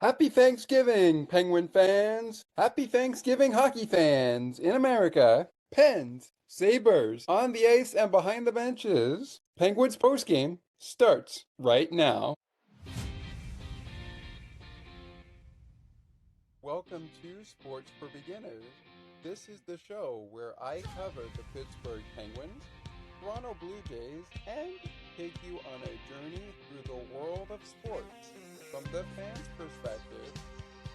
Happy Thanksgiving, Penguin fans! Happy Thanksgiving, hockey fans in America! Pens, Sabres, on the ice and behind the benches. Penguins postgame starts right now. Welcome to Sports for Beginners. This is the show where I cover the Pittsburgh Penguins, Toronto Blue Jays, and take you on a journey through the world of sports. From the fans' perspective,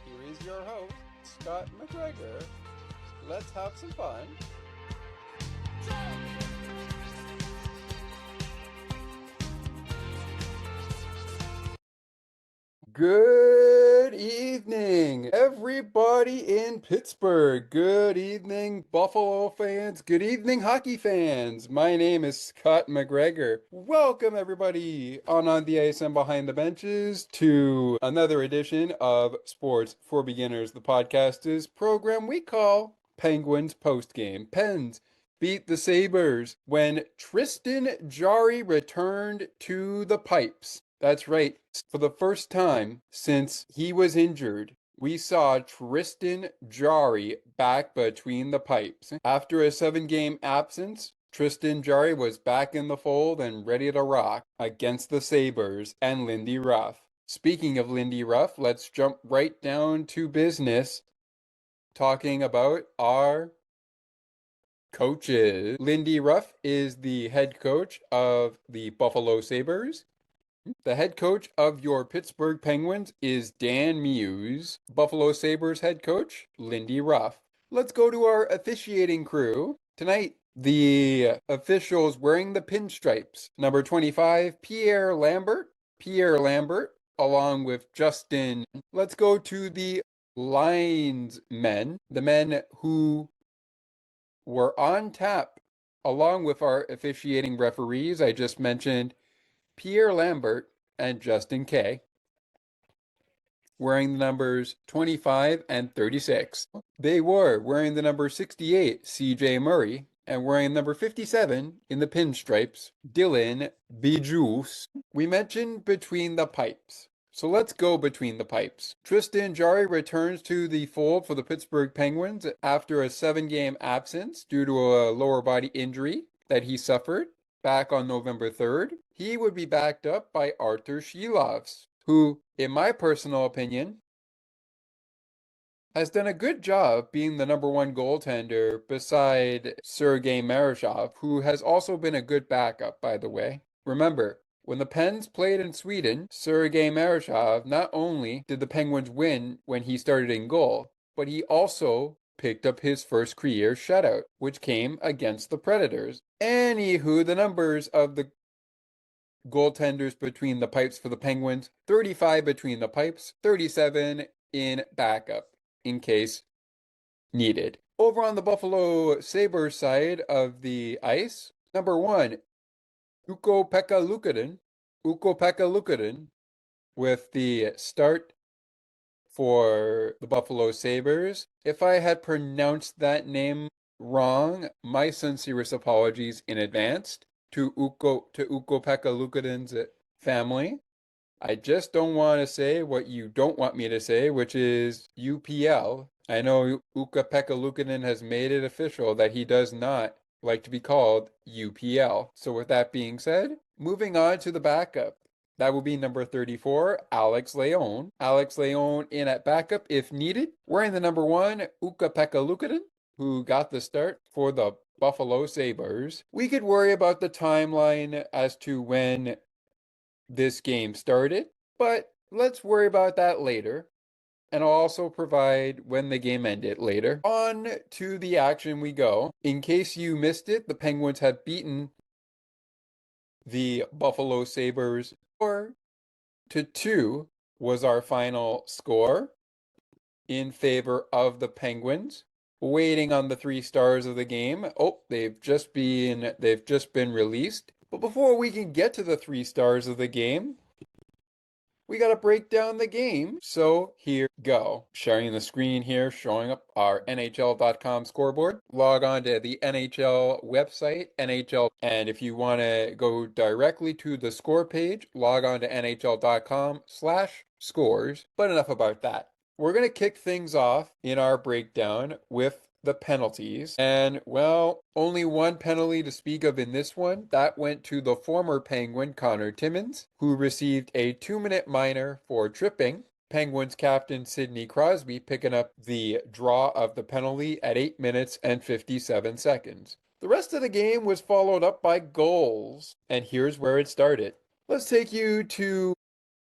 here is your host, Scott McGregor. Let's have some fun. Good evening, everybody in Pittsburgh. Good evening, Buffalo fans. Good evening, hockey fans. My name is Scott McGregor. Welcome, everybody, on the ice and behind the benches to another edition of Sports for Beginners, the podcast's program we call Penguins Postgame. Pens beat the Sabres when Tristan Jarry returned to the pipes. That's right. For the first time since he was injured, we saw Tristan Jarry back between the pipes. After a 7-game absence, Tristan Jarry was back in the fold and ready to rock against the Sabres and Lindy Ruff. Speaking of Lindy Ruff, let's jump right down to business, talking about our coaches. Lindy Ruff is the head coach of the Buffalo Sabres. The head coach of your Pittsburgh Penguins is Dan Muse. Buffalo Sabres head coach, Lindy Ruff. Let's go to our officiating crew. Tonight, the officials wearing the pinstripes. Number 25, Pierre Lambert, along with Justin. Let's go to the linesmen, the men who were on tap, along with our officiating referees I just mentioned, Pierre Lambert and Justin Kay, wearing the numbers 25 and 36. They were wearing the number 68, CJ Murray, and wearing number 57 in the pinstripes, Dylan Bijous. We mentioned between the pipes. So let's go between the pipes. Tristan Jarry returns to the fold for the Pittsburgh Penguins after a 7-game absence due to a lower body injury that he suffered back on November 3rd. He would be backed up by Artur Shilovs, who, in my personal opinion, has done a good job being the number one goaltender beside Sergei Marashov, who has also been a good backup, by the way. Remember, when the Pens played in Sweden, Sergei Marashov not only did the Penguins win when he started in goal, but he also picked up his first career shutout, which came against the Predators. Anywho, the numbers of the goaltenders between the pipes for the Penguins, 35 between the pipes, 37 in backup, in case needed. Over on the Buffalo Sabres side of the ice, number 1, Ukko-Pekka Luukkonen, with the start for the Buffalo Sabres. If I had pronounced that name wrong, my sincerest apologies in advance to Ukko-Pekka Luukkonen's family. I just don't want to say what you don't want me to say, which is UPL. I know Ukko-Pekka Luukkonen has made it official that he does not like to be called UPL. So with that being said, moving on to the backup. That will be number 34, Alex Leon. Alex Leon in at backup if needed. Wearing the number 1, Ukko-Pekka Luukkonen, who got the start for the Buffalo Sabres. We could worry about the timeline as to when this game started, but let's worry about that later. And I'll also provide when the game ended later. On to the action we go. In case you missed it, the Penguins had beaten the Buffalo Sabres 4-2 was our final score in favor of the Penguins. Waiting on the 3 stars of the game. Oh, they've just been released. But before we can get to the 3 stars of the game, we got to break down the game. So here we go. Sharing the screen here, showing up our NHL.com scoreboard. Log on to the NHL website, NHL. And if you want to go directly to the score page, log on to NHL.com/NHL scores, but enough about that. We're going to kick things off in our breakdown with the penalties. And, well, only one penalty to speak of in this one. That went to the former Penguin, Connor Timmins, who received a 2-minute minor for tripping. Penguins captain Sidney Crosby picking up the draw of the penalty at 8 minutes and 57 seconds. The rest of the game was followed up by goals, and here's where it started. Let's take you to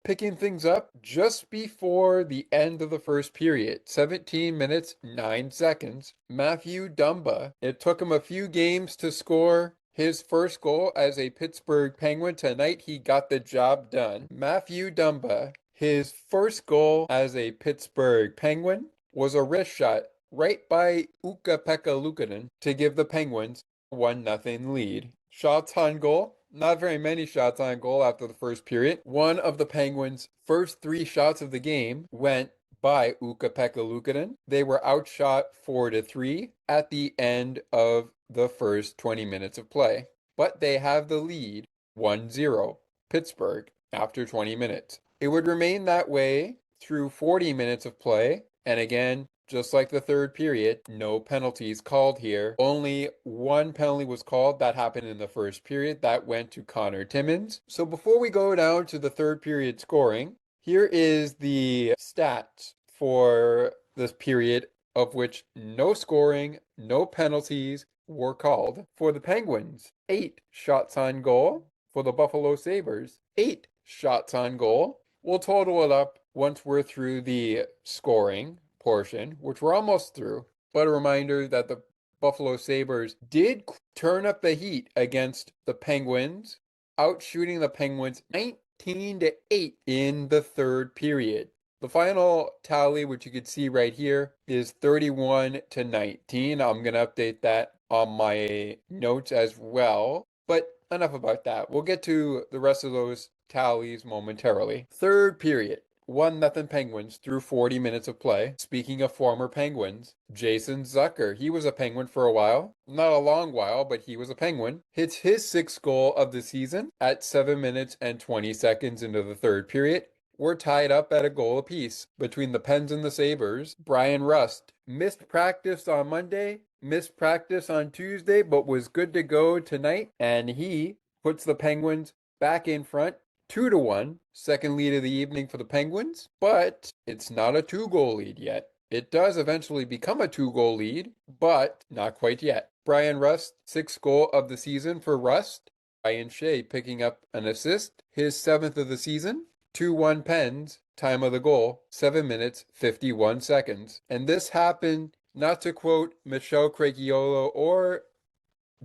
picking things up just before the end of the first period, 17 minutes, 9 seconds. Matthew Dumba. It took him a few games to score his first goal as a Pittsburgh Penguin. Tonight, he got the job done. Matthew Dumba, his first goal as a Pittsburgh Penguin was a wrist shot right by Ukko-Pekka Luukkonen to give the Penguins a 1-0 lead. Shots on goal. Not very many shots on goal after the first period. One of the Penguins' first 3 shots of the game went by Ukko-Pekka Luukkonen. They were outshot 4-3 at the end of the first 20 minutes of play. But they have the lead 1-0, Pittsburgh, after 20 minutes. It would remain that way through 40 minutes of play, and again, just like the third period, no penalties called here. Only one penalty was called. That happened in the first period. That went to Connor Timmins. So before we go down to the third period scoring, here is the stats for this period of which no scoring, no penalties were called. For the Penguins, 8 shots on goal. For the Buffalo Sabres, 8 shots on goal. We'll total it up once we're through the scoring portion, which we're almost through. But a reminder that the Buffalo Sabres did turn up the heat against the Penguins, outshooting the Penguins 19-8 in the third period. The final tally, which you can see right here, is 31-19. I'm going to update that on my notes as well. But enough about that. We'll get to the rest of those tallies momentarily. Third period. 1-0 Penguins through 40 minutes of play. Speaking of former Penguins, Jason Zucker, he was a Penguin for a while. Not a long while, but he was a Penguin. Hits his 6th goal of the season at 7 minutes and 20 seconds into the third period. We're tied up at a goal apiece between the Pens and the Sabres. Brian Rust missed practice on Monday, missed practice on Tuesday, but was good to go tonight, and he puts the Penguins back in front 2-1, second lead of the evening for the Penguins, but it's not a 2-goal lead yet. It does eventually become a 2-goal lead, but not quite yet. Brian Rust, 6th goal of the season for Rust. Ryan Shea picking up an assist, his 7th of the season. 2-1 Pens, time of the goal, 7 minutes, 51 seconds. And this happened, not to quote Michelle Craigiolo or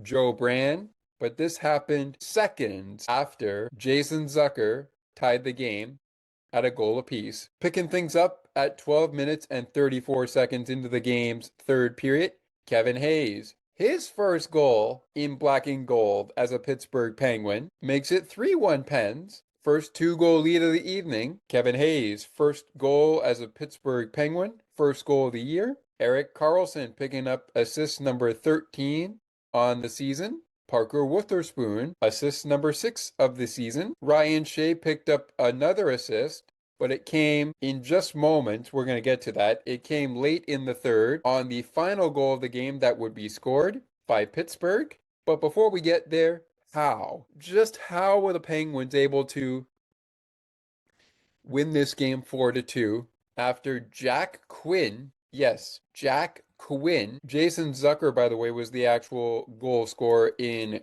Joe Brand, but this happened seconds after Jason Zucker tied the game at a goal apiece. Picking things up at 12 minutes and 34 seconds into the game's third period, Kevin Hayes. His first goal in black and gold as a Pittsburgh Penguin makes it 3-1 Pens. First 2-goal lead of the evening. Kevin Hayes, first goal as a Pittsburgh Penguin, first goal of the year. Erik Karlsson picking up assist number 13 on the season. Parker Wotherspoon, assist number 6 of the season. Ryan Shea picked up another assist, but it came in just moments. We're going to get to that. It came late in the third on the final goal of the game that would be scored by Pittsburgh. But before we get there, just how were the Penguins able to win this game 4-2 after Jack Quinn, yes, Jack Quinn. Jason Zucker, by the way, was the actual goal scorer in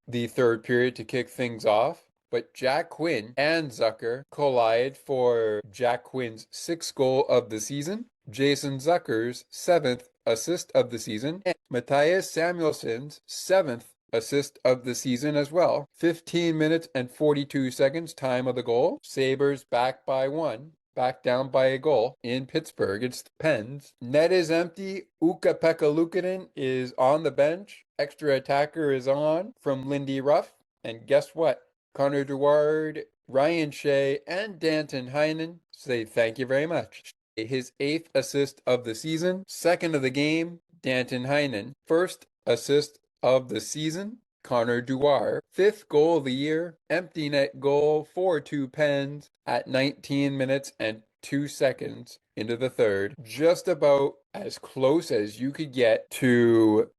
the third period to kick things off. But Jack Quinn and Zucker collide for Jack Quinn's 6th goal of the season, Jason Zucker's 7th assist of the season, and Matthias Samuelsson's 7th assist of the season as well. 15 minutes and 42 seconds, time of the goal. Sabres back by 1. Back down by a goal in Pittsburgh. It's the Pens. Net is empty. Ukko-Pekka Luukkonen is on the bench. Extra attacker is on from Lindy Ruff. And guess what? Connor Dewar, Ryan Shea, and Danton Heinen say thank you very much. His 8th assist of the season. 2nd of the game, Danton Heinen. 1st assist of the season. Connor Dewar. 5th goal of the year, empty net goal, 4-2 Pens at 19 minutes and 2 seconds into the third. Just about as close as you could get to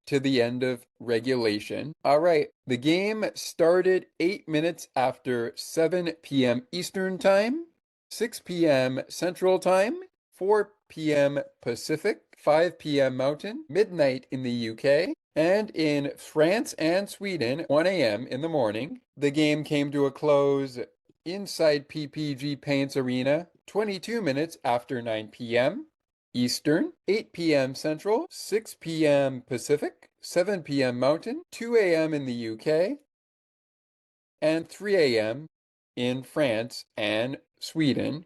the end of regulation. All right, the game started 8 minutes after 7 p.m. Eastern Time, 6 p.m. Central Time, 4 p.m. Pacific, 5 p.m. Mountain, midnight in the UK, and in France and Sweden, 1 a.m. in the morning. The game came to a close inside PPG Paints Arena, 22 minutes after 9 p.m. Eastern, 8 p.m. Central, 6 p.m. Pacific, 7 p.m. Mountain, 2 a.m. in the UK, and 3 a.m. in France and Sweden,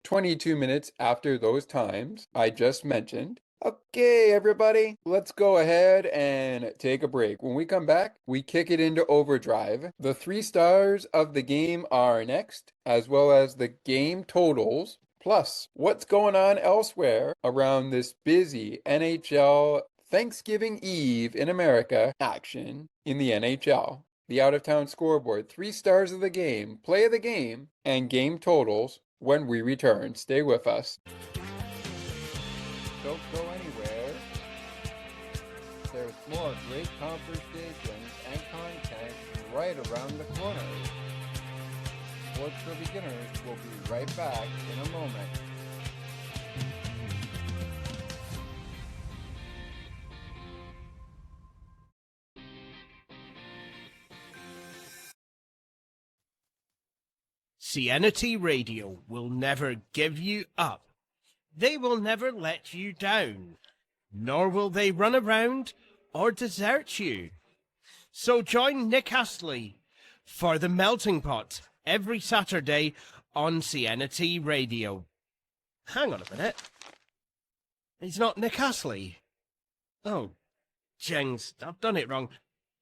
22 minutes after those times I just mentioned. Okay, everybody, let's go ahead and take a break. When we come back, we kick it into overdrive. The 3 stars of the game are next, as well as the game totals, plus what's going on elsewhere around this busy NHL Thanksgiving Eve in America action in the NHL. The out-of-town scoreboard, 3 stars of the game, play of the game, and game totals when we return. Stay with us. Don't go anywhere. There's more great conversations and content right around the corner. Sports for Beginners will be right back in a moment. CNT Radio will never give you up. They will never let you down, nor will they run around or desert you. So join Nick Astley for The Melting Pot every Saturday on CNT Radio. Hang on a minute. He's not Nick Astley. Oh, jings, I've done it wrong.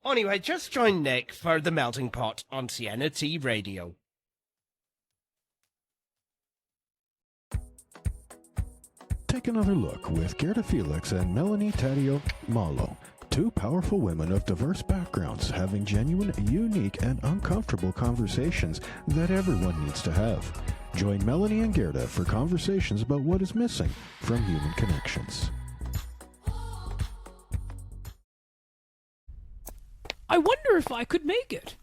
Anyway, just join Nick for The Melting Pot on CNT Radio. Take another look with Gerda Felix and Melanie Taddeo Malo, 2 powerful women of diverse backgrounds having genuine, unique, and uncomfortable conversations that everyone needs to have. Join Melanie and Gerda for conversations about what is missing from human connections. I wonder if I could make it.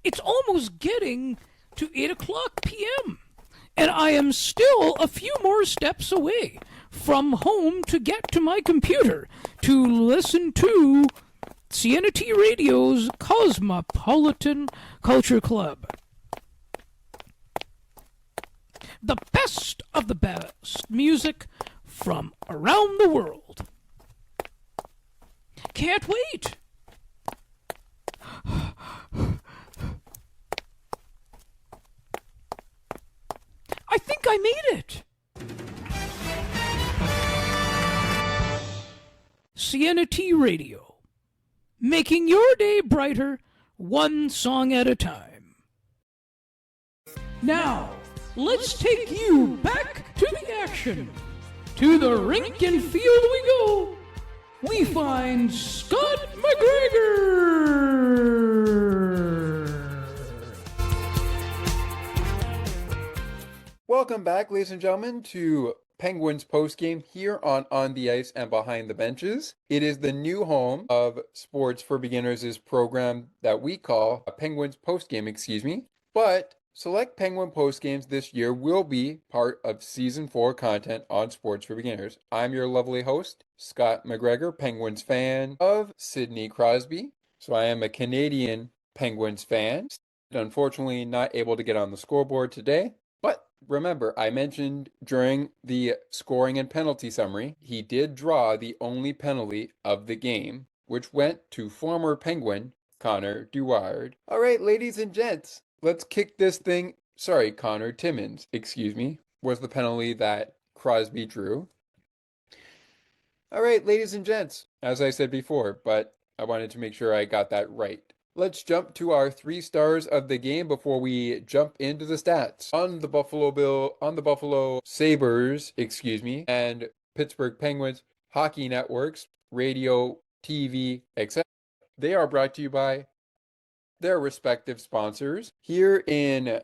It's almost getting to 8 o'clock p.m., and I am still a few more steps away from home to get to my computer to listen to CNT Radio's Cosmopolitan Culture Club. The best of the best music from around the world. Can't wait. I think I made it. CNT Radio, making your day brighter, one song at a time. Now, let's take you back to the action. To the rink and field we go. We find Scott McGregor. Welcome back, ladies and gentlemen, to Penguins postgame here on the Ice and Behind the Benches. It is the new home of Sports for Beginners' program that we call Penguins postgame, But select Penguin postgames this year will be part of Season 4 content on Sports for Beginners. I'm your lovely host, Scott McGregor, Penguins fan of Sidney Crosby. So I am a Canadian Penguins fan. Unfortunately, not able to get on the scoreboard today. But remember, I mentioned during the scoring and penalty summary, he did draw the only penalty of the game, which went to former Penguin Connor Dewar. All right, ladies and gents, let's kick this thing. Sorry, Connor Timmins, was the penalty that Crosby drew. All right, ladies and gents, as I said before, but I wanted to make sure I got that right. Let's jump to our 3 stars of the game before we jump into the stats. On the Buffalo Sabres, and Pittsburgh Penguins hockey networks, radio, TV, etc. They are brought to you by their respective sponsors. Here in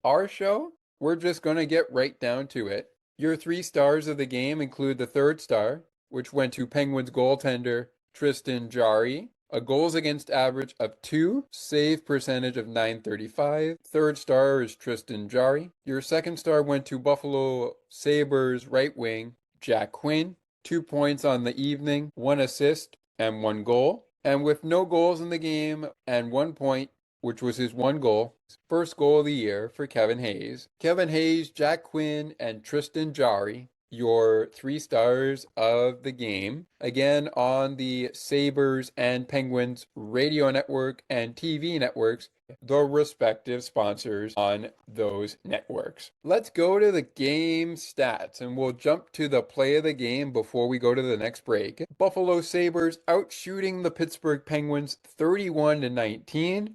our show, we're just going to get right down to it. Your 3 stars of the game include the 3rd star, which went to Penguins goaltender Tristan Jarry, a goals against average of 2, save percentage of .935. 3rd star is Tristan Jarry. Your 2nd star went to Buffalo Sabres right wing Jack Quinn, 2 points on the evening, 1 assist and 1 goal. And with no goals in the game and 1 point, which was his 1 goal, first goal of the year for Kevin Hayes. Kevin Hayes, Jack Quinn, and Tristan Jarry, your 3 stars of the game. Again, on the Sabres and Penguins radio network and TV networks, the respective sponsors on those networks. Let's go to the game stats, and we'll jump to the play of the game before we go to the next break. Buffalo Sabres outshooting the Pittsburgh Penguins 31-19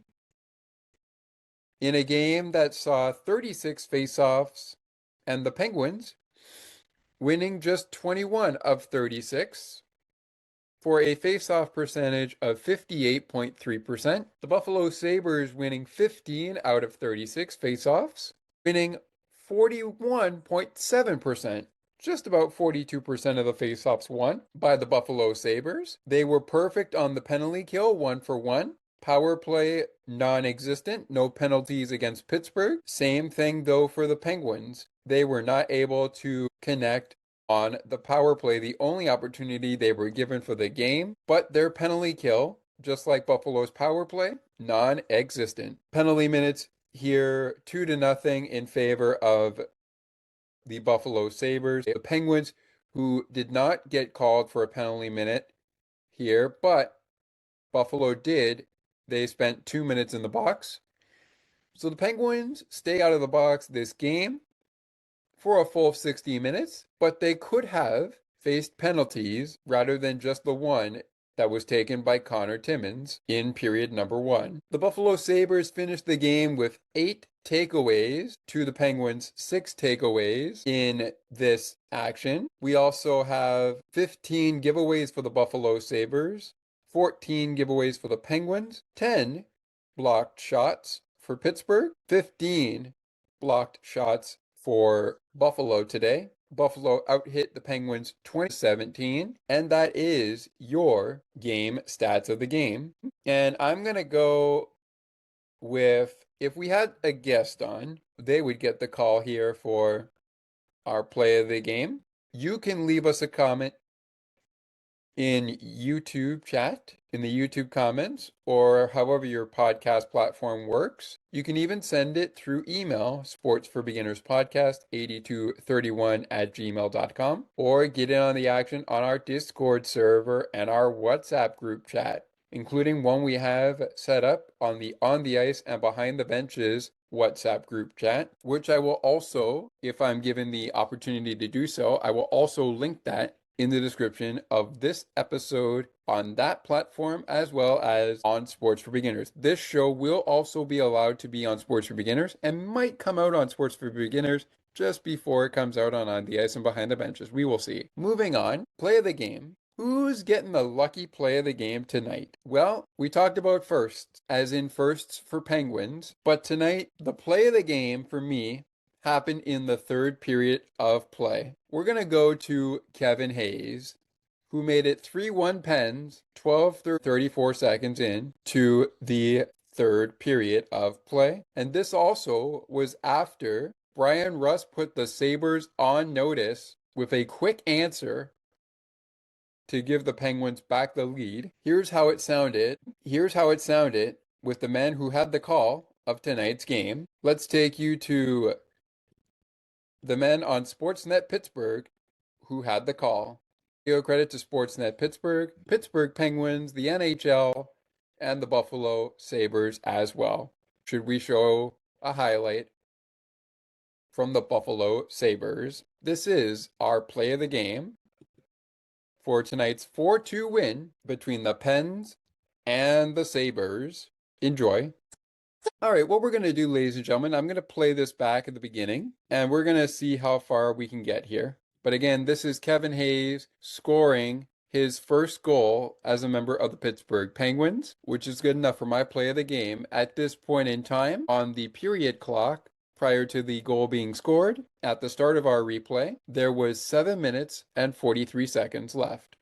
in a game that saw 36 faceoffs, and the Penguins winning just 21 of 36 for a faceoff percentage of 58.3%. The Buffalo Sabres winning 15 out of 36 faceoffs, winning 41.7%. Just about 42% of the faceoffs won by the Buffalo Sabres. They were perfect on the penalty kill, 1 for 1. Power play non-existent, no penalties against Pittsburgh. Same thing though for the Penguins. They were not able to connect on the power play, the only opportunity they were given for the game, but their penalty kill, just like Buffalo's power play, non-existent. Penalty minutes here 2-0 in favor of the Buffalo Sabres. The Penguins, who did not get called for a penalty minute here, but Buffalo did. They spent 2 minutes in the box. So the Penguins stay out of the box this game for a full 60 minutes, but they could have faced penalties rather than just the one that was taken by Connor Timmins in period number 1. The Buffalo Sabres finished the game with 8 takeaways to the Penguins' 6 takeaways in this action. We also have 15 giveaways for the Buffalo Sabres, 14 giveaways for the Penguins, 10 blocked shots for Pittsburgh, 15 blocked shots for Buffalo today. Buffalo out-hit the Penguins 20-17, and that is your game stats of the game. And I'm going to go with, if we had a guest on, they would get the call here for our play of the game. You can leave us a comment in YouTube chat, in the YouTube comments, or however your podcast platform works. You can even send it through email, sportsforbeginnerspodcast8231@gmail.com, or get in on the action on our Discord server and our WhatsApp group chat, including one we have set up on the On the Ice and Behind the Benches WhatsApp group chat, which I will also, if I'm given the opportunity to do so, I will also link that in the description of this episode on that platform, as well as on Sports for Beginners. This show will also be allowed to be on Sports for Beginners and might come out on Sports for Beginners just before it comes out on the Ice and Behind the Benches. We will see. Moving on, play of the game. Who's getting the lucky play of the game tonight? Well, we talked about firsts, as in firsts for Penguins, but tonight, the play of the game for me happened in the 3rd period of play. We're going to go to Kevin Hayes, who made it 3-1 Pens 34 seconds in to the 3rd period of play. And this also was after Brian Russ put the Sabres on notice with a quick answer to give the Penguins back the lead. Here's how it sounded with the man who had the call of tonight's game. Let's take you to the men on Sportsnet Pittsburgh who had the call. Give credit to Sportsnet Pittsburgh, Pittsburgh Penguins, the NHL, and the Buffalo Sabres as well. Should we show a highlight from the Buffalo Sabres? This is our play of the game for tonight's 4-2 win between the Pens and the Sabres. enjoy. All right, what we're going to do, ladies and gentlemen, I'm going to play this back at the beginning, and we're going to see how far we can get here. But again, this is Kevin Hayes scoring his first goal as a member of the Pittsburgh Penguins, which is good enough for my play of the game. At this point in time, on the period clock, prior to the goal being scored, at the start of our replay, there was 7 minutes and 43 seconds left.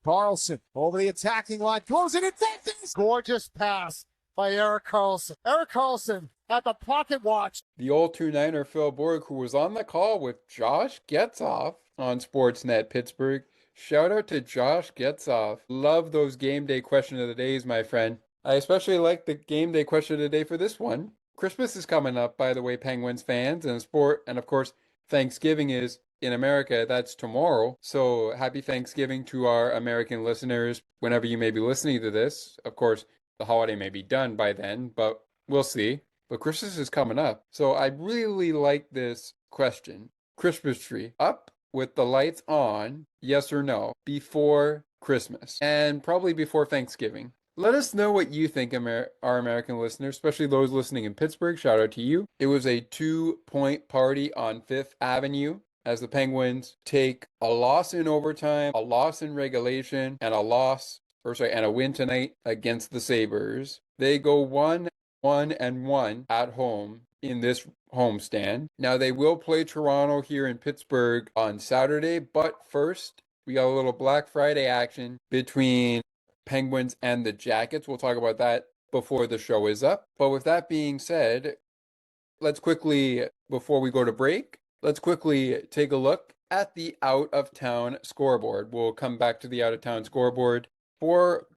Carlson over the attacking line, goes in, it's gorgeous pass by Erik Karlsson. Erik Karlsson at the pocket watch. The old 2-9er Phil Borg, who was on the call with Josh Getzoff on Sportsnet Pittsburgh. Shout out to Josh Getzoff. Love those game day question of the days, my friend. I especially like the game day question of the day for this one. Christmas is coming up, by the way, Penguins fans, and of course, Thanksgiving is in America. That's tomorrow. So happy Thanksgiving to our American listeners whenever you may be listening to this. Of course, the holiday may be done by then, but we'll see. But Christmas is coming up. So I really like this question. Christmas tree up with the lights on, yes or no, before Christmas and probably before Thanksgiving. Let us know what you think, our American listeners, especially those listening in Pittsburgh. Shout out to you. It was a 2-point party on 5th Avenue as the Penguins take a loss in overtime, a loss in regulation, and a win tonight against the Sabres. They go 1-1 at home in this homestand. Now they will play Toronto here in Pittsburgh on Saturday, but first we got a little Black Friday action between Penguins and the Jackets. We'll talk about that before the show is up. But with that being said, let's quickly, before we go to break, let's quickly take a look at the out-of-town scoreboard. We'll come back to the out-of-town scoreboard for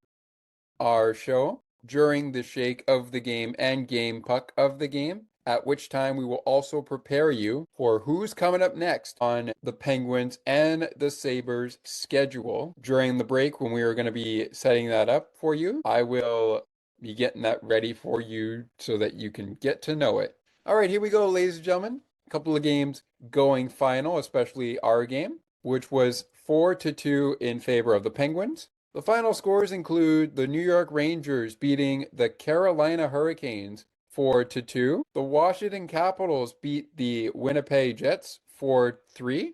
our show during the shake of the game and game puck of the game, at which time we will also prepare you for who's coming up next on the Penguins and the Sabres schedule. During the break, when we are going to be setting that up for you, I will be getting that ready for you so that you can get to know it. All right, here we go, ladies and gentlemen. A couple of games going final, especially our game, which was 4-2 in favor of the Penguins. The final scores include the New York Rangers beating the Carolina Hurricanes 4-2. The Washington Capitals beat the Winnipeg Jets 4-3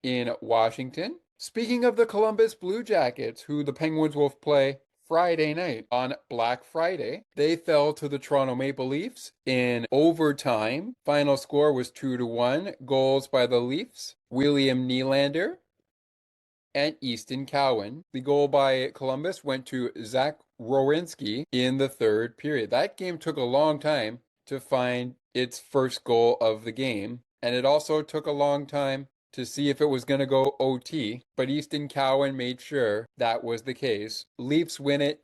in Washington. Speaking of the Columbus Blue Jackets, who the Penguins will play Friday night on Black Friday, they fell to the Toronto Maple Leafs in overtime. Final score was 2-1. Goals by the Leafs, William Nylander and Easton Cowan. The goal by Columbus went to Zach Werenski in the third period. That game took a long time to find its first goal of the game, and it also took a long time to see if it was going to go OT, but Easton Cowan made sure that was the case. Leafs win it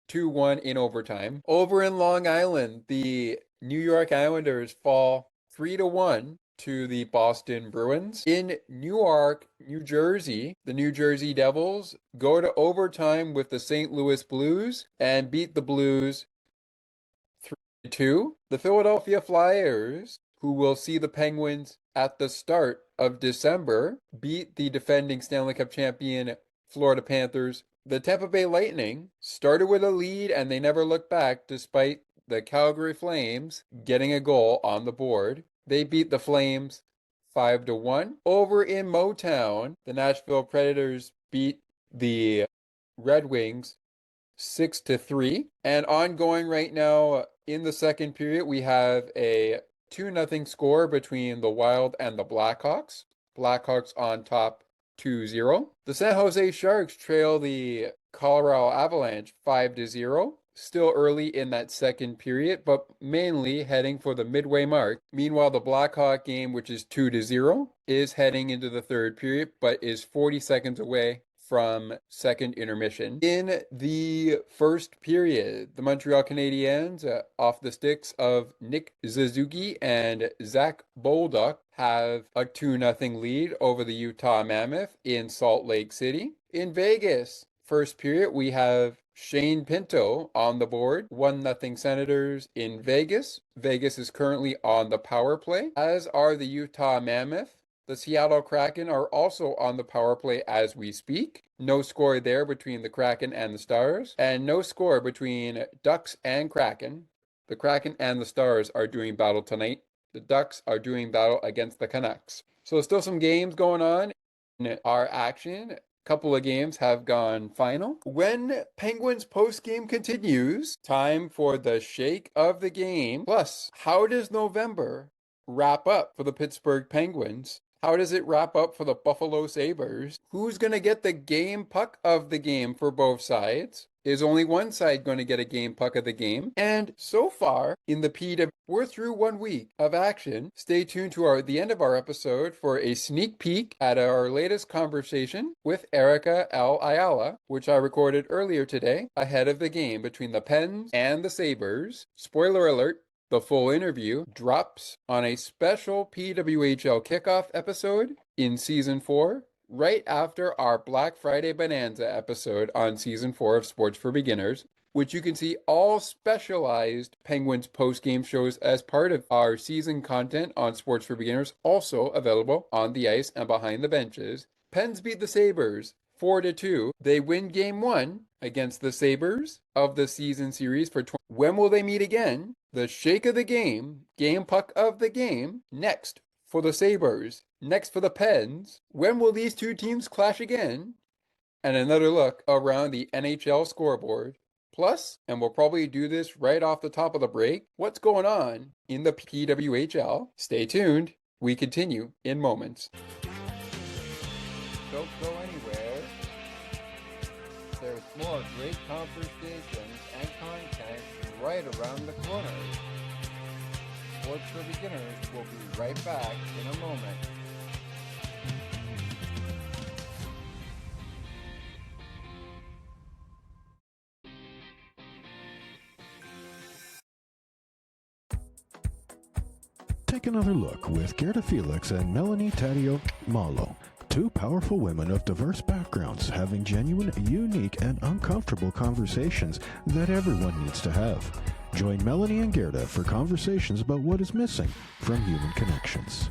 2-1 in overtime. Over in Long Island, the New York Islanders fall 3-1 to the Boston Bruins. In Newark, New Jersey, the New Jersey Devils go to overtime with the St. Louis Blues and beat the Blues 3-2. The Philadelphia Flyers, who will see the Penguins at the start of December, beat the defending Stanley Cup champion Florida Panthers. The Tampa Bay Lightning started with a lead and they never looked back despite the Calgary Flames getting a goal on the board. They beat the Flames 5-1. Over in Motown, the Nashville Predators beat the Red Wings 6-3. And ongoing right now in the second period, we have a 2-0 score between the Wild and the Blackhawks. Blackhawks on top 2-0. The San Jose Sharks trail the Colorado Avalanche 5-0. Still early in that second period, but mainly heading for the midway mark. Meanwhile, the Blackhawk game, which is 2-0, is heading into the third period, but is 40 seconds away from second intermission. In the first period, the Montreal Canadiens, off the sticks of Nick Suzuki and Zach Bolduc, have a 2-0 lead over the Utah Mammoth in Salt Lake City. In Vegas, first period, we have Shane Pinto on the board, 1-0 Senators in Vegas. Vegas is currently on the power play, as are the Utah Mammoth. The Seattle Kraken are also on the power play as we speak. No score there between the Kraken and the Stars, and no score between Ducks and Kraken. The Kraken and the Stars are doing battle tonight. The Ducks are doing battle against the Canucks. So still some games going on in our action. Couple of games have gone final. When Penguins postgame continues, time for the shake of the game. Plus, how does November wrap up for the Pittsburgh Penguins? How does it wrap up for the Buffalo Sabres? Who's going to get the game puck of the game for both sides? Is only one side going to get a game puck of the game? And so far in the PW, we're through 1 week of action. Stay tuned to the end of our episode for a sneak peek at our latest conversation with Erica L. Ayala, which I recorded earlier today ahead of the game between the Pens and the Sabres. Spoiler alert. The full interview drops on a special PWHL kickoff episode in Season 4, right after our Black Friday Bonanza episode on Season 4 of Sports for Beginners, which you can see all specialized Penguins post-game shows as part of our season content on Sports for Beginners, also available on the ice and behind the benches. Pens beat the Sabres 4-2. They win Game 1 against the Sabres of the season series for when will they meet again? The shake of the game puck of the game, next for the Sabres, next for the Pens. When will these two teams clash again? And another look around the NHL scoreboard. Plus, and we'll probably do this right off the top of the break, what's going on in the PWHL? Stay tuned. We continue in moments. Don't go anywhere. There's more great conversations and content right around the corner. Sports for Beginners will be right back in a moment. Take another look with Gerda Felix and Melanie Taddeo Malo. Two powerful women of diverse backgrounds having genuine, unique, and uncomfortable conversations that everyone needs to have. Join Melanie and Gerda for conversations about what is missing from human connections.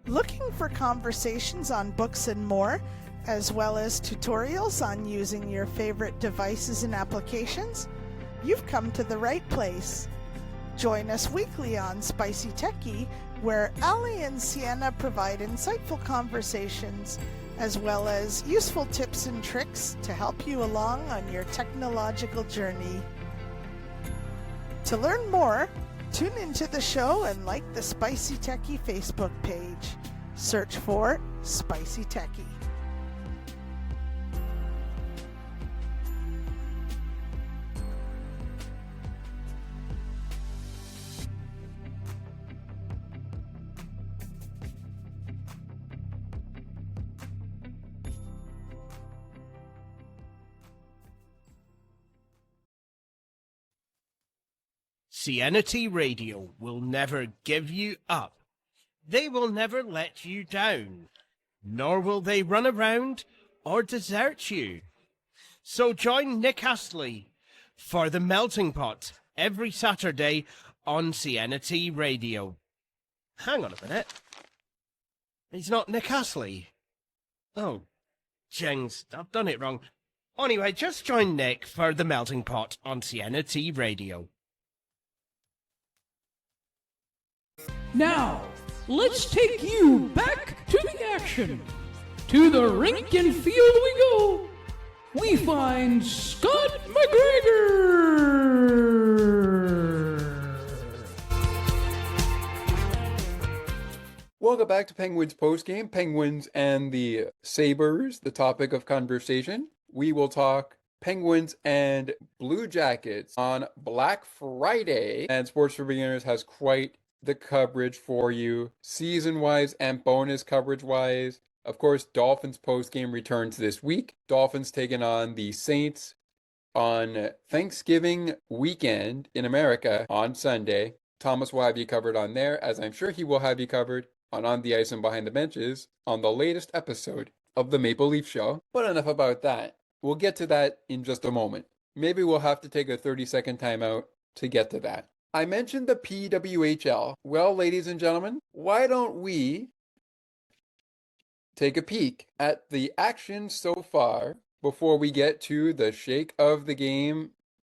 Looking for conversations on books and more, as well as tutorials on using your favorite devices and applications? You've come to the right place. Join us weekly on Spicy Techie, where Ali and Sienna provide insightful conversations, as well as useful tips and tricks to help you along on your technological journey. To learn more, tune into the show and like the Spicy Techie Facebook page. Search for Spicy Techie. CNT Radio will never give you up. They will never let you down, nor will they run around or desert you. So join Nick Astley for The Melting Pot every Saturday on CNT Radio. Hang on a minute. He's not Nick Astley. Oh, jings, I've done it wrong. Anyway, just join Nick for The Melting Pot on CNT Radio. Now, let's take you back to the action. To the rink and field we go. We find Scott McGregor. Welcome back to Penguins Postgame. Penguins and the Sabres, the topic of conversation. We will talk Penguins and Blue Jackets on Black Friday. And Sports for Beginners has quite the coverage for you, season-wise and bonus coverage-wise. Of course, Dolphins postgame returns this week. Dolphins taking on the Saints on Thanksgiving weekend in America on Sunday. Thomas will have you covered on there, as I'm sure he will have you covered on the Ice and Behind the Benches on the latest episode of the Maple Leaf Show. But enough about that. We'll get to that in just a moment. Maybe we'll have to take a 30-second timeout to get to that. I mentioned the PWHL. Well, ladies and gentlemen, why don't we take a peek at the action so far before we get to the shake of the game?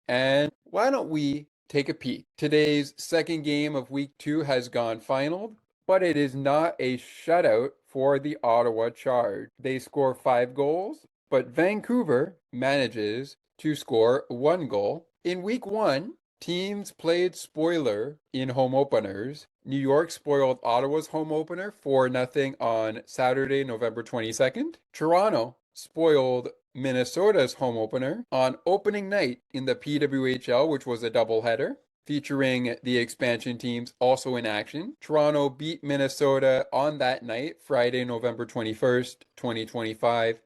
And why don't we take a peek? Today's second game of week 2 has gone final, but it is not a shutout for the Ottawa Charge. They score 5 goals, but Vancouver manages to score 1 goal. In week 1, teams played spoiler in home openers. New York spoiled Ottawa's home opener 4-0 on Saturday, November 22nd. Toronto spoiled Minnesota's home opener on opening night in the PWHL, which was a doubleheader featuring the expansion teams also in action. Toronto beat Minnesota on that night, Friday, November 21st, 2025,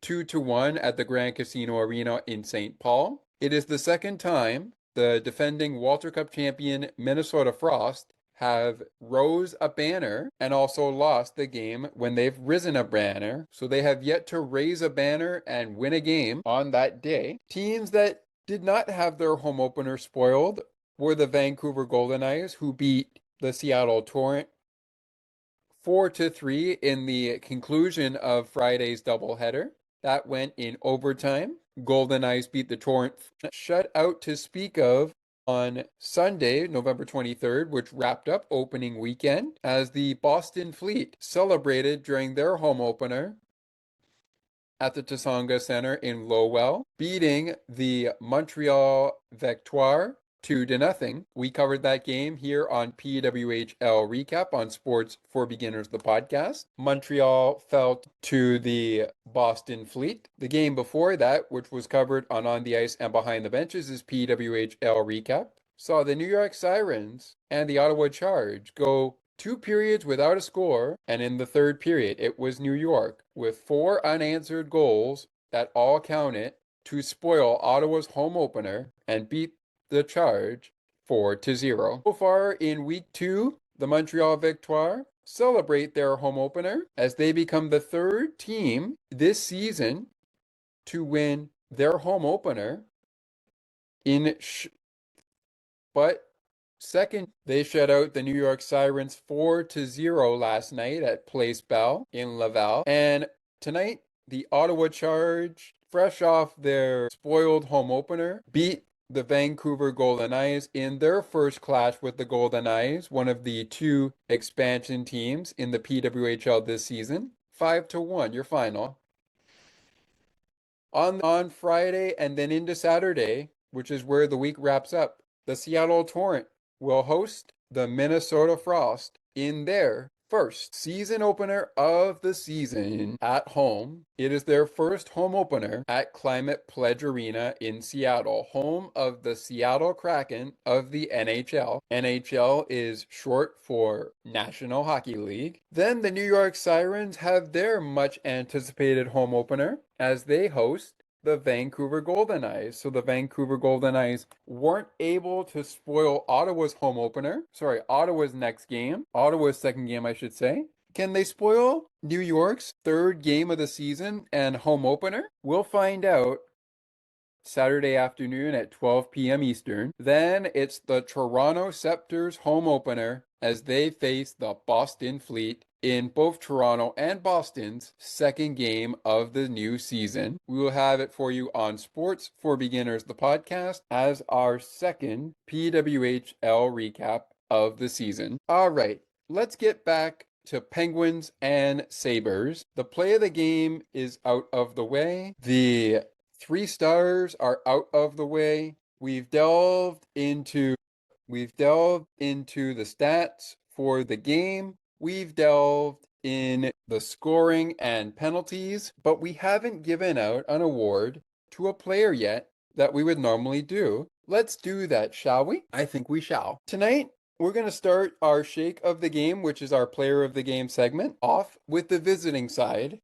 2-1 at the Grand Casino Arena in St. Paul. It is the second time the defending Walter Cup champion Minnesota Frost have rose a banner and also lost the game when they've risen a banner. So they have yet to raise a banner and win a game on that day. Teams that did not have their home opener spoiled were the Vancouver Golden Knights, who beat the Seattle Torrent 4-3 in the conclusion of Friday's doubleheader. That went in overtime. Golden Knights beat the Torrent shutout to speak of on Sunday, November 23rd, which wrapped up opening weekend, as the Boston Fleet celebrated during their home opener at the Tsonga Center in Lowell, beating the Montreal Victoire 2-0. We covered that game here on PWHL Recap on Sports for Beginners, the podcast. Montreal fell to the Boston Fleet. The game before that, which was covered on the Ice and Behind the Benches, is PWHL Recap. Saw the New York Sirens and the Ottawa Charge go 2 periods without a score, and in the third period, it was New York with 4 unanswered goals that all counted to spoil Ottawa's home opener and beat the Charge 4-0. So far in week 2, the Montreal Victoire celebrate their home opener as they become the 3rd team this season to win their home opener but second, they shut out the New York Sirens 4-0 last night at Place Bell in Laval. And tonight, the Ottawa Charge, fresh off their spoiled home opener, beat the Vancouver Golden Knights in their first clash with the Golden Knights, one of the 2 expansion teams in the PWHL this season. 5-1, your final. On Friday and then into Saturday, which is where the week wraps up, the Seattle Torrent will host the Minnesota Frost in their first season opener of the season at home. It is their first home opener at Climate Pledge Arena in Seattle, home of the Seattle Kraken of the NHL. NHL is short for National Hockey League. Then the New York Sirens have their much anticipated home opener as they host the Vancouver Golden Knights. So the Vancouver Golden Knights weren't able to spoil Ottawa's next game, Ottawa's second game, I should say. Can they spoil New York's 3rd game of the season and home opener? We'll find out Saturday afternoon at 12 p.m. Eastern. Then it's the Toronto Scepters home opener as they face the Boston Fleet in both Toronto and Boston's second game of the new season. We will have it for you on Sports for Beginners, the podcast, as our second PWHL recap of the season. All right, let's get back to Penguins and Sabres. The play of the game is out of the way. The 3 stars are out of the way. We've delved into the stats for the game. We've delved in the scoring and penalties, but we haven't given out an award to a player yet that we would normally do. Let's do that, shall we? I think we shall. Tonight, we're going to start our shake of the game, which is our player of the game segment, off with the visiting side,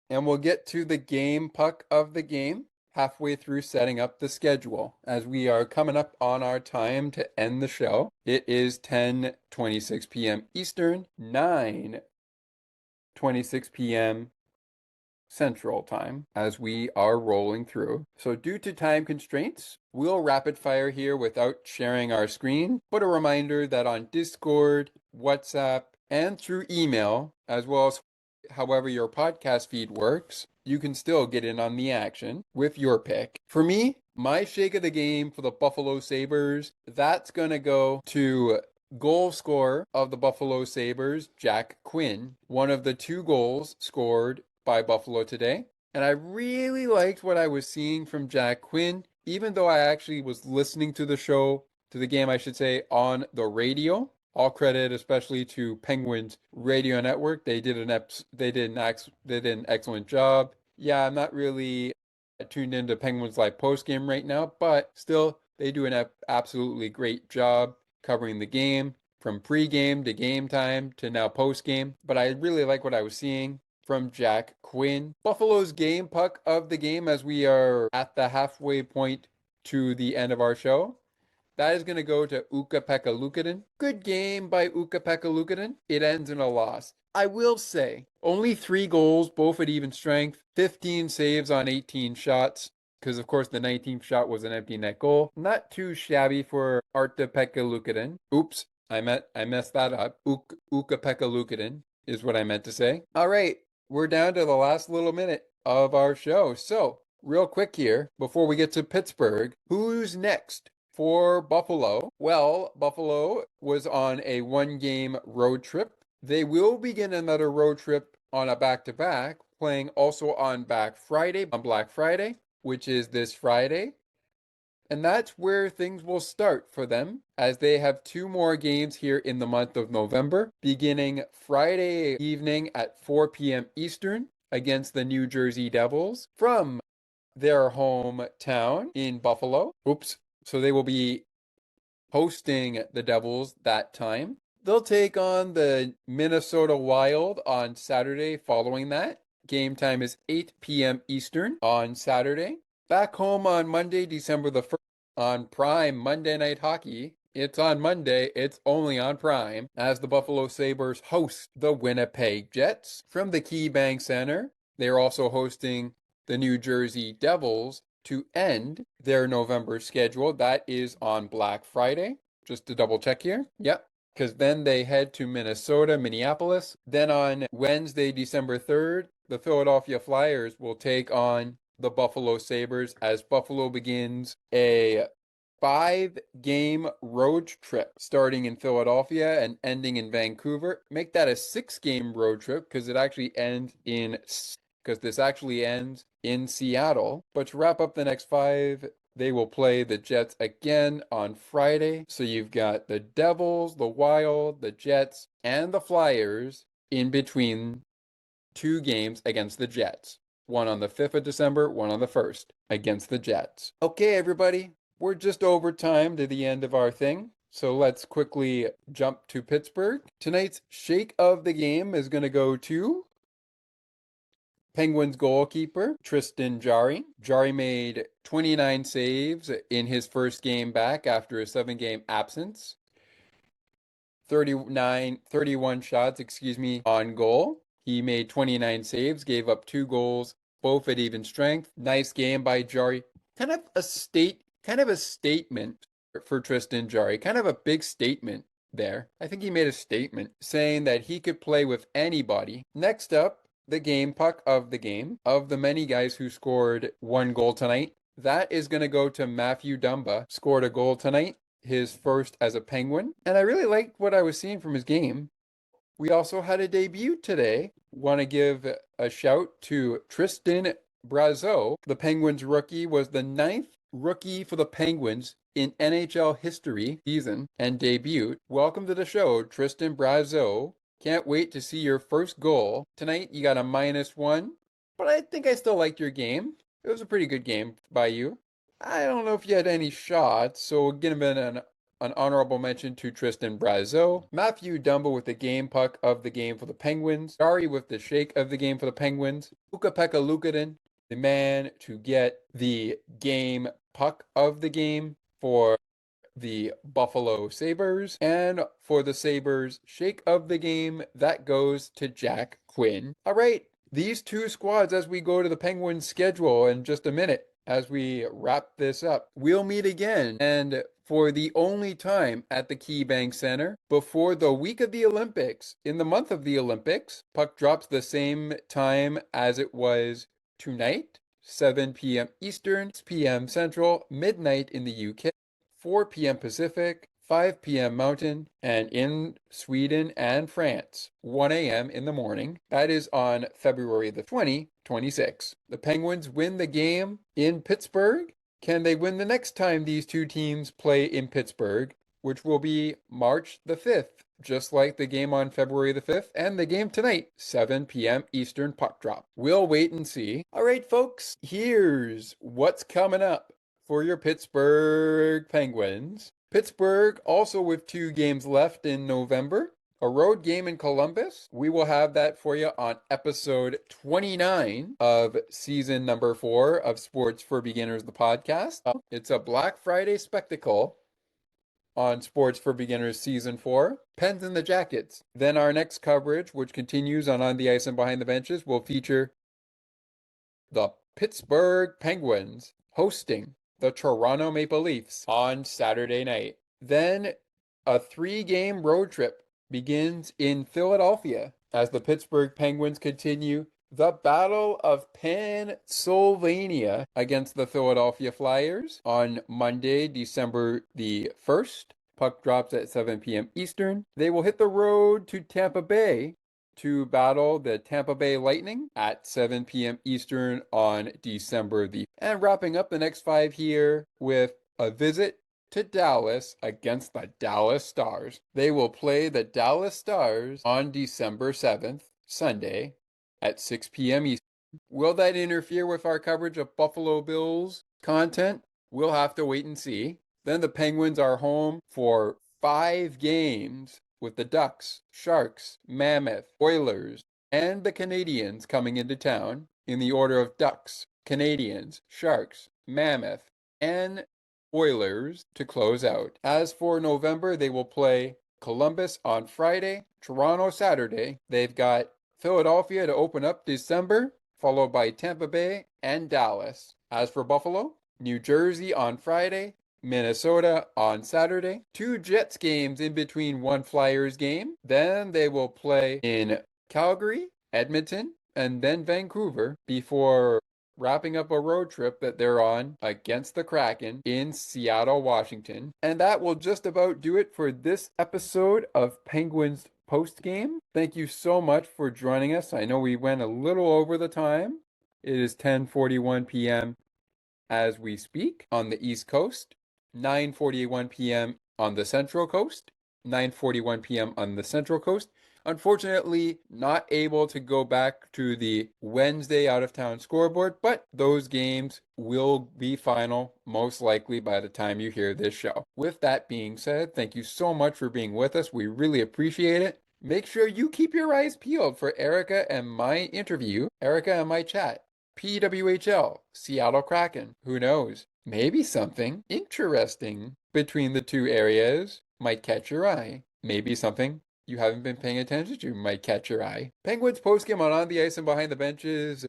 and we'll get to the game puck of the game halfway through setting up the schedule, as we are coming up on our time to end the show. It is 10:26 p.m. Eastern, 9:26 p.m. Central Time as we are rolling through. So due to time constraints, we'll rapid fire here without sharing our screen, but a reminder that on Discord, WhatsApp, and through email, as well as however your podcast feed works, you can still get in on the action with your pick. For me, my shake of the game for the Buffalo Sabres, that's going to go to goal scorer of the Buffalo Sabres, Jack Quinn, one of the 2 goals scored by Buffalo today. And I really liked what I was seeing from Jack Quinn, even though I actually was listening to the game, I should say, on the radio. All credit especially to Penguins Radio Network. They did an excellent job. Yeah, I'm not really tuned into Penguins Live postgame right now, but still, they do an absolutely great job covering the game from pregame to game time to now postgame. But I really like what I was seeing from Jack Quinn. Buffalo's game puck of the game as we are at the halfway point to the end of our show. That is going to go to Ukko-Pekka Luukkonen. Good game by Ukko-Pekka Luukkonen. It ends in a loss. I will say, only 3 goals, both at even strength, 15 saves on 18 shots, because of course the 19th shot was an empty net goal. Not too shabby for Arto-Pekka Luukkonen. Oops, I messed that up. Ukko-Pekka Luukkonen is what I meant to say. All right, we're down to the last little minute of our show. So, real quick here, before we get to Pittsburgh, who's next for Buffalo? Well, Buffalo was on a 1-game road trip. They will begin another road trip on a back-to-back, playing also on Black Friday, which is this Friday. And that's where things will start for them, as they have 2 more games here in the month of November, beginning Friday evening at 4 p.m. Eastern against the New Jersey Devils from their hometown in Buffalo. So they will be hosting the Devils that time. They'll take on the Minnesota Wild on Saturday following that. Game time is 8 p.m. Eastern on Saturday. Back home on Monday, December the 1st, on Prime Monday Night Hockey. It's on Monday, it's only on Prime, as the Buffalo Sabres host the Winnipeg Jets from the KeyBank Center. They're also hosting the New Jersey Devils to end their November schedule. That is on Black Friday. Just to double check here. Yep. Because then they head to Minneapolis. Then on Wednesday, December 3rd, the Philadelphia Flyers will take on the Buffalo Sabres as Buffalo begins a 5-game road trip starting in Philadelphia and ending in Vancouver. Make that a 6-game road trip because this actually ends in Seattle. But to wrap up the next 5, they will play the Jets again on Friday. So you've got the Devils, the Wild, the Jets, and the Flyers in between 2 games against the Jets. One on the 5th of December, one on the 1st against the Jets. Okay, everybody, we're just over time to the end of our thing. So let's quickly jump to Pittsburgh. Tonight's shake of the game is going to go to Penguins goalkeeper, Tristan Jarry. Jarry made 29 saves in his first game back after a 7-game absence. 31 shots, on goal. He made 29 saves, gave up 2 goals, both at even strength. Nice game by Jarry. Kind of a statement for Tristan Jarry. Kind of a big statement there. I think he made a statement saying that he could play with anybody. Next up, the game puck of the game, of the many guys who scored 1 goal tonight. That is going to go to Matthew Dumba. Scored a goal tonight, his first as a Penguin. And I really liked what I was seeing from his game. We also had a debut today. Want to give a shout to Tristan Broz. The Penguins rookie was the 9th rookie for the Penguins in NHL history season and debut. Welcome to the show, Tristan Broz. Can't wait to see your first goal. Tonight you got a -1, but I think I still liked your game. It was a pretty good game by you. I don't know if you had any shots, so we'll give him an honorable mention to Tristan Broz. Matthew Dumba with the game puck of the game for the Penguins. Jarry with the shake of the game for the Penguins. Ukko-Pekka Luukkonen, the man to get the game puck of the game for the Buffalo Sabres. And for the Sabres shake of the game, that goes to Jack Quinn. All right, these two squads as we go to the Penguins schedule in just a minute. As we wrap this up, we'll meet again, and for the only time at the KeyBank Center before the week of the Olympics. In the month of the Olympics, puck drops the same time as it was tonight, 7 p.m. Eastern, 6 p.m. Central, midnight in the UK, 4 p.m. Pacific, 5 p.m. Mountain, and in Sweden and France, 1 a.m. in the morning. That is on February the 2026. The Penguins win the game in Pittsburgh. Can they win the next time these two teams play in Pittsburgh, which will be March the 5th, just like the game on February the 5th and the game tonight, 7 p.m. Eastern puck drop. We'll wait and see. All right, folks, here's what's coming up for your Pittsburgh Penguins. Pittsburgh also with 2 games left in November. A road game in Columbus. We will have that for you on episode 29 of season number 4 of Sports for Beginners, the podcast. It's a Black Friday spectacle on Sports for Beginners season 4. Pens in the Jackets. Then our next coverage, which continues on the Ice and Behind the Benches, will feature the Pittsburgh Penguins hosting the Toronto Maple Leafs on Saturday night. Then a 3-game road trip begins in Philadelphia as the Pittsburgh Penguins continue the Battle of Pennsylvania against the Philadelphia Flyers on Monday, December the 1st. Puck drops at 7 p.m. Eastern. They will hit the road to Tampa Bay to battle the Tampa Bay Lightning at 7 p.m. Eastern on December the 5th. And wrapping up the next 5 here with a visit to Dallas against the Dallas Stars. They will play the Dallas Stars on December 7th, Sunday, at 6 p.m. Eastern. Will that interfere with our coverage of Buffalo Bills content? We'll have to wait and see. Then the Penguins are home for 5 games with the Ducks, Sharks, Mammoth, Oilers, and the Canadiens coming into town in the order of Ducks, Canadiens, Sharks, Mammoth, and Oilers to close out. As for November, they will play Columbus on Friday, Toronto Saturday. They've got Philadelphia to open up December, followed by Tampa Bay and Dallas. As for Buffalo, New Jersey on Friday, Minnesota on Saturday. 2 Jets games in between 1 Flyers game. Then they will play in Calgary, Edmonton, and then Vancouver before wrapping up a road trip that they're on against the Kraken in Seattle, Washington. And that will just about do it for this episode of Penguins Postgame. Thank you so much for joining us. I know we went a little over the time. It is 10:41 p.m. as we speak on the East Coast, 9:41 p.m. on the Central Coast, 9:41 p.m. on the Central Coast. Unfortunately, not able to go back to the Wednesday out-of-town scoreboard, but those games will be final, most likely by the time you hear this show. With that being said, thank you so much for being with us. We really appreciate it. Make sure you keep your eyes peeled for Erica and my interview, Erica and my chat. PWHL, Seattle Kraken. Who knows? Maybe something interesting between the 2 areas might catch your eye. Maybe something you haven't been paying attention to might catch your eye. Penguins postgame on the Ice and Behind the Benches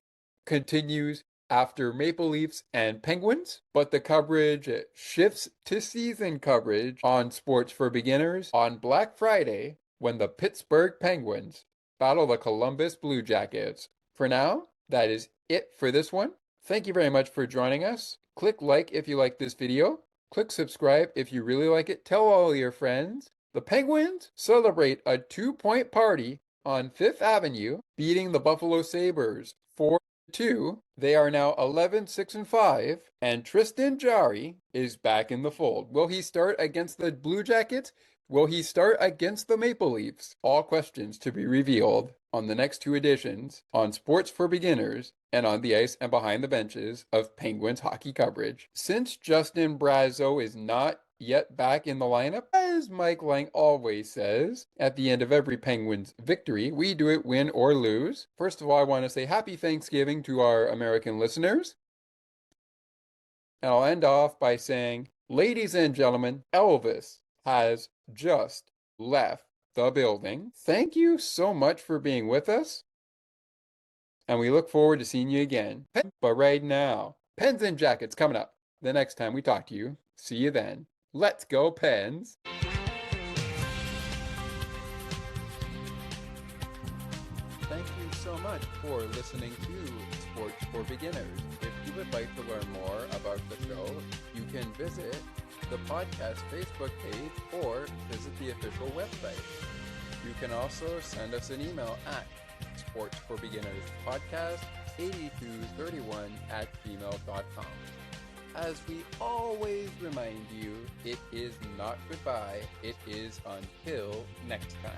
continues after Maple Leafs and Penguins, but the coverage shifts to season coverage on Sports for Beginners on Black Friday when the Pittsburgh Penguins battle the Columbus Blue Jackets. For now, that is it for this one. Thank you very much for joining us. Click like if you like this video. Click subscribe if you really like it. Tell all your friends. The Penguins celebrate a 2-point party on 5th Avenue, beating the Buffalo Sabres 4-2. They are now 11-6-5, and Tristan Jarry is back in the fold. Will he start against the Blue Jackets? Will he start against the Maple Leafs? All questions to be revealed on the next 2 editions on Sports for Beginners and on the Ice and Behind the Benches of Penguins hockey coverage. Since Justin Brazeau is not yet back in the lineup, as Mike Lang always says, at the end of every Penguins victory, we do it win or lose. First of all, I want to say happy Thanksgiving to our American listeners. And I'll end off by saying, ladies and gentlemen, Elvis has just left the building. Thank you so much for being with us. and we look forward to seeing you again. But right now, Pens and Jackets coming up the next time we talk to you. See you then. Let's go, Pens! Thank you so much for listening to Sports for Beginners. If you would like to learn more about the show, you can visit the podcast Facebook page or visit the official website. You can also send us an email at sportsforbeginnerspodcast8231@gmail.com. As we always remind you, it is not goodbye, it is until next time.